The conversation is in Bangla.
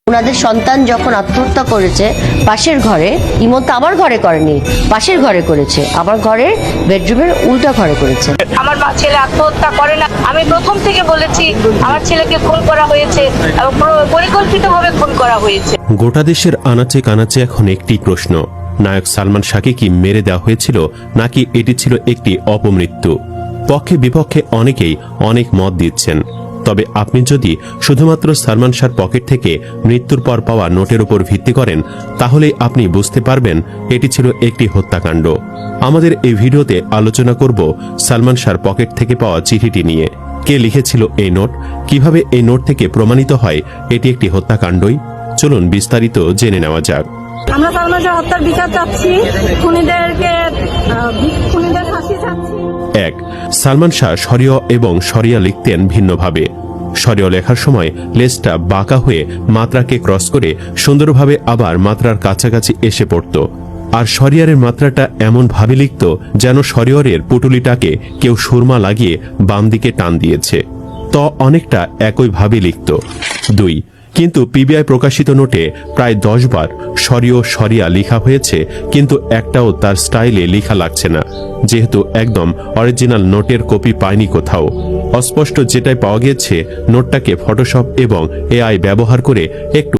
ওনাদের সন্তান যখন আত্মহত্যা করেছে পাশের ঘরে, ইমন তো আমার ঘরে করেনি, পাশের ঘরে করেছে, আমার ঘরের বেডরুমের উল্টা ঘরে করেছে। আমার ছেলে আত্মহত্যা করে না, আমি প্রথম থেকে বলেছি আমার ছেলেকে খুন করা হয়েছে এবং পরিকল্পিতভাবে খুন করা হয়েছে। গোটা দেশের আনাচে কানাচে এখন একটি প্রশ্ন, নায়ক সালমান শাহকে কি মেরে দেওয়া হয়েছিল নাকি এটি ছিল একটি অপমৃত্যু? পক্ষে বিপক্ষে অনেকেই অনেক মত দিচ্ছেন। তবে আপনি যদি শুধুমাত্র সালমান শাহর পকেট থেকে মৃত্যুর পর পাওয়া নোটের উপর ভিত্তি করেন, তাহলেই আপনি বুঝতে পারবেন এটি ছিল একটি হত্যাকাণ্ড। আমাদের এই ভিডিওতে আলোচনা করব সালমান শাহর পকেট থেকে পাওয়া চিঠিটি নিয়ে। কে লিখেছিল এই নোট, কিভাবে এই নোট থেকে প্রমাণিত হয় এটি একটি হত্যাকাণ্ডই। চলুন বিস্তারিত জেনে নেওয়া যাক। আমরা সালমান শাহ হত্যার বিচার চাচ্ছি, খুনিদের ফাঁসি চাচ্ছি। 1. সালমান শাহ শরিয়া এবং শরিয়া লিখতেন ভিন্নভাবে। শরিয়া লেখার সময় লেজটা বাঁকা হয়ে মাত্রাকে ক্রস করে সুন্দরভাবে আবার মাত্রার কাছাকাছি এসে পড়ত, আর শরিয়ারের মাত্রাটা এমন ভাবে লিখত যেন শরিয়ারের পুটুলিটাকে কেউ সুরমা লাগিয়ে বাম দিকে টান দিয়েছে। অনেকটা একই ভাবে লিখত। 2. কিন্তু পিবিআই প্রকাশিত নোটে প্রায় 10 বার শরিয়া লেখা হয়েছে, কিন্তু একটাও তার স্টাইলে লেখা লাগছে না, যেহেতু একদম অরিজিনাল নোটের কপি পায়নি কোথাও। অস্পষ্ট যেটাই পাওয়া গেছে, নোটটাকে ফটোশপ এবং এআই ব্যবহার করে একটু